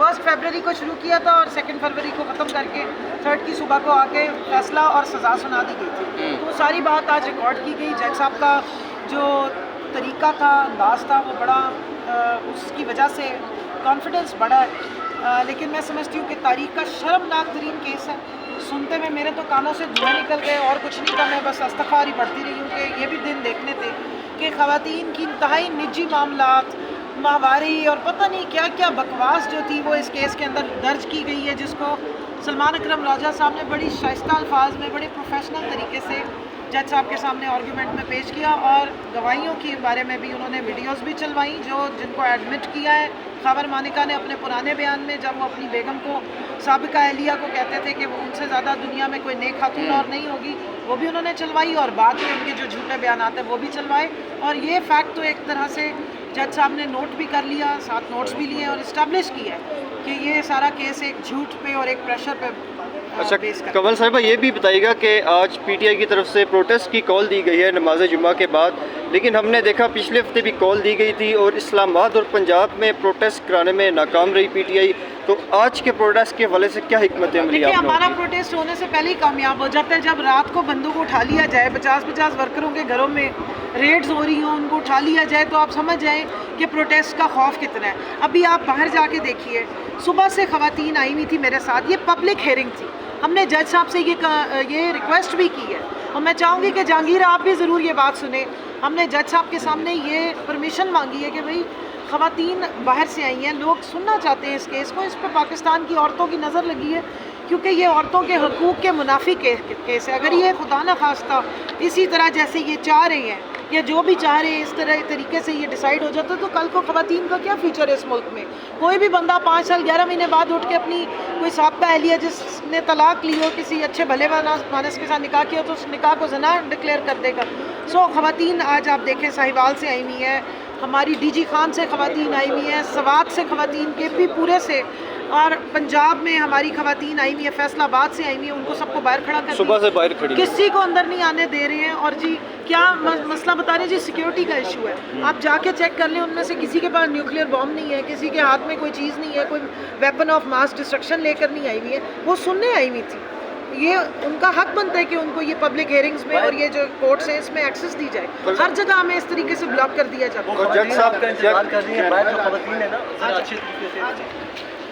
1 फरवरी को शुरू किया था और 2 फरवरी को ख़त्म करके 3 की सुबह को आके फैसला और सज़ा सुना दी गई थी। तो सारी बात आज रिकॉर्ड की गई। जज साहब का जो तरीका था, अंदाज़ था, वो बड़ा उसकी वजह से कॉन्फिडेंस बढ़ा है। लेकिन मैं समझती हूँ कि तारीख का शर्मनाक तरीन केस है। सुनते में मेरे तो कानों से धुआं निकल गए और कुछ नहीं था। मैं बस इस्तग़फ़ार ही पढ़ती रही हूँ कि ये भी दिन देखने थे कि ख़वातीन की इंतहाई निजी मामलात, माहवारी और पता नहीं क्या क्या बकवास जो थी वो इस केस के अंदर दर्ज की गई है, जिसको सलमान अकरम राजा साहब ने बड़ी शाइस्ता अल्फाज में बड़े प्रोफेशनल तरीके से जज साहब के सामने आर्गूमेंट में पेश किया। और गवाहियों के बारे में भी उन्होंने वीडियोस भी चलवाई जिनको एडमिट किया है। खबर मानिका ने अपने पुराने बयान में जब वो अपनी बेगम को, साबिका अहलिया को कहते थे कि वो उनसे ज़्यादा दुनिया में कोई नेक खातून और नहीं होगी, वो भी उन्होंने चलवाई और बाद में उनके जो झूठे बयान आते हैं वो भी चलवाए। और ये फैक्ट तो एक तरह से जज साहब ने नोट भी कर लिया, साथ नोट्स भी लिए और इस्टेब्लिश किया है कि ये सारा केस एक झूठ पे और एक प्रेशर पे। अच्छा कंवल साहिबा, ये भी बताइएगा कि आज पीटीआई की तरफ से प्रोटेस्ट की कॉल दी गई है नमाज जुमा के बाद, लेकिन हमने देखा पिछले हफ्ते भी कॉल दी गई थी और इस्लामाबाद और पंजाब में प्रोटेस्ट कराने में नाकाम रही पीटीआई। तो आज के प्रोटेस्ट के हवाले से क्या हिकमत अमली? देखिए, हमारा प्रोटेस्ट होने से पहले ही कामयाब हो जाता है। जब रात को बंदूक उठा लिया जाए, 50-50 वर्करों के घरों में रेड्स हो रही हों, उनको उठा लिया जाए, तो आप समझ जाएं कि प्रोटेस्ट का खौफ कितना है। अभी आप बाहर जाके देखिए, सुबह से ख़वातीन आई हुई थी मेरे साथ, ये पब्लिक हेयरिंग थी। हमने जज साहब से ये रिक्वेस्ट भी की है और मैं चाहूँगी कि जहांगीर आप भी ज़रूर ये बात सुने। हमने जज साहब के सामने ये परमिशन मांगी है कि भाई ख़वातीन बाहर से आई हैं, लोग सुनना चाहते हैं इस केस को, इस पर पाकिस्तान की औरतों की नज़र लगी है क्योंकि ये औरतों के हकूक़ के मुनाफी केस है। अगर ये खुदा न खास्ता इसी तरह जैसे ये चाह रहे हैं या जो भी चाह रहे हैं इस तरह तरीके से ये डिसाइड हो जाता तो कल को ख़वातीन का क्या फ्यूचर है इस मुल्क में? कोई भी बंदा 5 साल 11 महीने बाद उठ के अपनी कोई साबिका अहलिया जिसने तलाक ली हो, किसी अच्छे भले मानस के साथ निकाह किया तो उस निकाह को ज़ना डिक्लेयर कर देगा। सो ख़वातीन आज आप देखें साहिवाल से आई हुई है, हमारी डीजी खान से ख़वातीन आई हुई हैं, सवात से ख़वातीन, केपी पूरे से, और पंजाब में हमारी ख़वातीन आई हुई है, फैसलाबाद से आई हुई है, उनको सबको बाहर खड़ा कर सुबह से बाहर खड़ी, किसी को अंदर नहीं आने दे रहे हैं। और जी क्या मसला बता रहे हैं जी, सिक्योरिटी का इशू है। आप जाके चेक कर लें, उनमें से किसी के पास न्यूक्लियर बॉम्ब नहीं है, किसी के हाथ में कोई चीज़ नहीं है, कोई वेपन ऑफ मास डिस्ट्रक्शन लेकर नहीं आई हुई है, वो सुनने आई हुई थी। ये उनका हक बनता है कि उनको ये पब्लिक हेयरिंग्स में और ये जो कोर्ट्स हैं इसमें एक्सेस दी जाए। हर जगह हमें इस तरीके से ब्लॉक कर दिया जाता है। जज साहब का इंतजार कर रही है, जो ख़वातीन है ना, अच्छे तरीके से